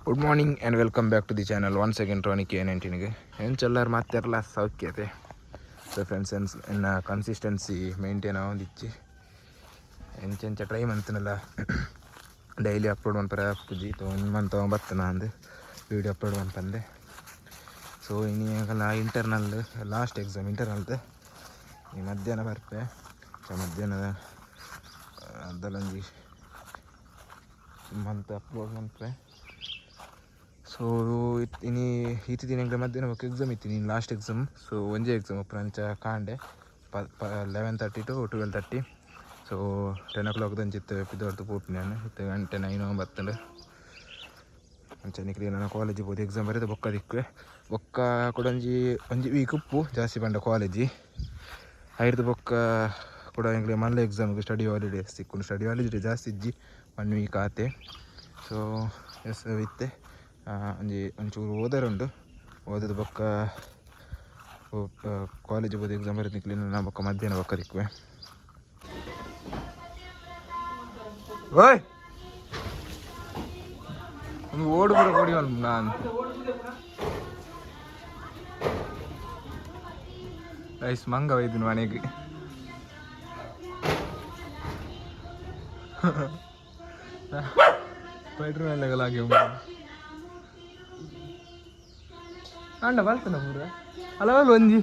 good morning and welcome back to the channel once again ರೋನಿ K19ಗೆ ಏನು ಚಲ್ಲರ್ ಮಾತಾರಲ್ಲ ಸೌಖ್ಯತೆ ಸೊ ಫ್ರೆಂಡ್ಸ್ ಇನ್ನು ಕನ್ಸಿಸ್ಟೆನ್ಸಿ ಮೇಂಟೈನ್ ಆಗೊಂದಿಚ್ಚಿ ಎಂಚೆಂಚ ಟ್ರೈ ಮಾಡ್ತೀನಲ್ಲ ಡೈಲಿ ಅಪ್ಲೋಡ್ ಮಾಡ್ತಾರೆ ಪೂಜಿ ಒಂದು ಮಂತ್ ಬರ್ತನ ಅಂದು ವೀಡಿಯೋ ಅಪ್ಲೋಡ್ ಮಾಡ್ತಂದೆ ಸೊ ಇನ್ನೀಗಲ್ಲ ಇಂಟರ್ನಲ್ ಲಾಸ್ಟ್ ಎಕ್ಸಾಮ್ ಇಂಟರ್ನಲ್ದು ಈ ಮಧ್ಯಾಹ್ನ ಬರ್ಪೆ ಸೊ ಮಧ್ಯಾಹ್ನದ ಅದಲ್ಲೊಂದು ಮಂತ್ ಅಪ್ಲೋಡ್ ಮಾಡ್ತಾರೆ ಸೊ ಇನ್ನು ಈತಿ ದಿನಗಳ ಮಧ್ಯಾಹ್ನ ಎಕ್ಸಾಮ್ ಇತ್ತು ನೀನು ಲಾಸ್ಟ್ ಎಕ್ಸಾಮ್ ಸೊ ಒಂದೇ ಎಕ್ಸಾಮ್ ಅಪ್ರಂಚ ಕಾಂಡೆ 11:30 to 12:30 ಸೊ 10 o'clock ದಂಚಿತ್ತು ಪಿದೋರ್ದು ಪೂಟ್ ನಾನು 8 ಬರ್ತಂಡು ಅಂಚನಿಕ್ಲಿ ನಾನು ಕಾಲೇಜಿಗೆ ಹೋದ ಎಕ್ಸಾಮ್ ಬರೆದು ಬೊಕ್ಕ ದಿಕ್ಕು ಬೊಕ್ಕ ಕೂಡ ಒಂಜಿ ವೀಕ್ ಉಪ್ಪು ಜಾಸ್ತಿ ಬಂಡ ಕಾಲೇಜಿ ಐರ್ದು ಬೊಕ್ಕ ಕೂಡ ಎಂಗ್ಲೆ ಮಲ್ಲ ಎಕ್ಸಾಮ್ಗೆ ಸ್ಟಡಿ ಹಾಲಿಡೇಸ್ ಸಿಕ್ಕೊಂಡು ಸ್ಟಡಿ ಹಾಲಿಡೇ ಜಾಸ್ತಿ ಇಜ್ಜಿ 1 ವೀಕ್ ಆತೆ ಸೊ ಎಸ್ ಇತ್ತೆ ಒಂಚೂರು ಓದರುಂಡು ಓದೋದು ಬೊಕ್ಕ ಕಾಲೇಜಿಗೆ ಹೋದ ಎಕ್ಸಾಮ್ ಬರೆದು ನಿಕ್ಲಿ ನಾ ಬೊಕ್ಕ ಮಧ್ಯಾಹ್ನ ಬೊಕ್ಕ ದಿಕ್ಕುವೆ ಓಯ್ ಒಂದು ಓಡು ಕೂಡ ಓಡಿ ನಾನು ರೈಸ್ ಮಂಗ ಒಯ್ದಿನ ಮನೆಗೆ ಪೆಟ್ರೋಲ್ಲಾಗಿ ಅಂಡ ಬರ್ತನ ಪೂರ ಅಲ್ಲ ಒಂಜಿ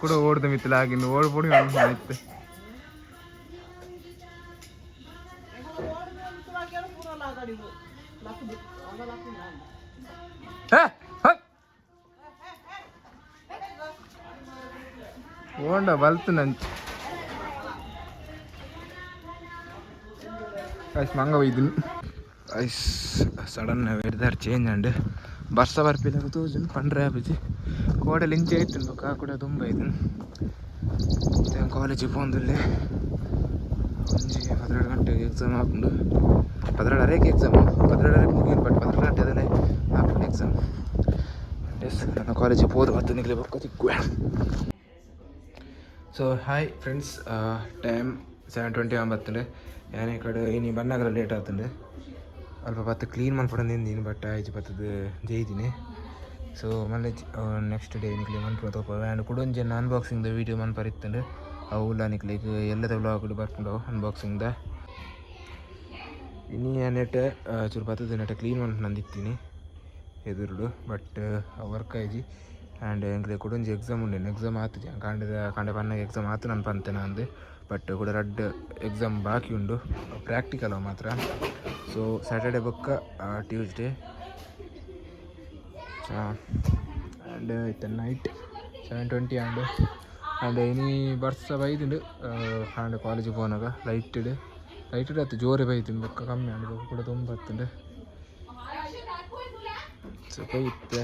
ಕೂಡ ಓಡ್ದ ಮಿತ್ತಲ ಆಗಿನ್ನು ಓಡ್ಬಿಡಿ ಆಯ್ತು ಓಂಡ ಬಲ್ತು ನಂಚು ಐಸ್ ಮಂಗ ಒಯ್ದಿನ ಐಸ್ ಸಡನ್ ವೆದರ್ ಚೇಂಜ್ ಅಂಡ್ ಬರ್ಸ ಬರ್ಪಿಲ್ಲ ತೋಜನ್ ಪಂಡ್ರೆ ಆಪಿಜಿ ಕೋಡಲ್ಲಿ ಇಂಚೆ ಆಯ್ತು ಕಾ ಕೂಡ ತುಂಬ ಆಯ್ತು ಕಾಲೇಜಿಗೆ ಹೋದಲ್ಲಿ ಒಂಜಿ 12 ಗಂಟೆಗೆ ಎಕ್ಸಾಮ್ ಹಾಕೊಂಡು 12:30ಗೆ ಎಕ್ಸಾಮು 12:30ಗೆ ಮುಗಿಯನು ಬಟ್ 12 ಗಂಟೆದಲ್ಲೇ ಹಾಕೊಂಡು ಎಕ್ಸಾಮ್ ಎಸ್ ನಾನು ಕಾಲೇಜಿಗೆ ಹೋದ ಮತ್ತು ನಿಗಲಿ ಬೊಕ್ಕ ತಿಕ್ಕುವೆ ಸೊ ಹಾಯ್ ಫ್ರೆಂಡ್ಸ್ ಟೈಮ್ 7:20 ಆಂಬತ್ತಂಡೆ ಯಾನೇ ಕಡೆ ಇನ್ನು ಬನ್ನಾಗಲ್ಲ ಲೇಟ್ ಆಗ್ತಂಡೆ ಅಲ್ಪ ಬತ್ತು ಕ್ಲೀನ್ ಮಾಡ್ಬಿಡಂದಿದ್ದೀನಿ ಬಟ್ ಆಯ್ತು ಬತ್ತದು ಜೈದಿನಿ ಸೊ ಮళ్ళీ ನೆಕ್ಸ್ಟ್ ಡೇ ನಿಕ್ಲಿ ಮನ್ಪುರ ತೋಪ ಆ್ಯಂಡ್ ಕುಡೊಂಜಿ ಅನ್ಬಾಕ್ಸಿಂಗ್ದ ವೀಡಿಯೋ ಮನ್ಪರಿತ್ತಂಡು ಅವುಲ್ಲ ನಿಕ್ಲಿಗೆ ಎಲ್ಲದ ವ್ಲಾಗ್ ಬರ್ಕೊಂಡು ಅನ್ಬಾಕ್ಸಿಂಗ್ದ ಇನ್ನು ನೆಟ್ ಚೂರು ಬತ್ತದ ನೆಟ್ ಕ್ಲೀನ್ ಮಾಡಿ ನಂದಿತ್ತೀನಿ ಎದುರುಡು ಬಟ್ ವರ್ಕ್ ಆಯ್ಜಿ ಆ್ಯಂಡ್ ಎಂಗ್ಲೆ ಕುಡೊಂಜಿ ಎಕ್ಸಾಮ್ ಉಂಡೆ ಎಕ್ಸಾಮ್ ಆತುಜಿ ಕಾಂಡೆ ಪನ್ನಗೆ ಎಕ್ಸಾಮ್ ಆತು ನಾನು ಪಂತೇನೆ ಅಂದು ಬಟ್ ಕೂಡ ರಡ್ ಎಕ್ಸಾಮ್ ಬಾಕಿ ಉಂಡು ಪ್ರಾಕ್ಟಿಕಲ್ ಮಾತ್ರ ಸೊ ಸ್ಯಾಟರ್ಡೆ ಬೊಕ್ಕ ಟ್ಯೂಸ್ಡೇ ಆ್ಯಂಡ್ ಇತ್ತು ನೈಟ್ 7:20 ಆ್ಯಂಡ್ ಇನಿ ಬರ್ಸ ಬೈದುಂಡು ಆ್ಯಂಡ್ ಕಾಲೇಜಿಗೆ ಹೋನಾಗ ಲೈಟೆಡ್ ಆಯ್ತು ಜೋರೆ ಬೈತೀನಿ ಬೊಕ್ಕ ಕಮ್ಮಿ ಆಂಡ್ ಕೂಡ ತುಂಬ ಹತ್ತುಂಡು ಸೊ ಬೈತೆ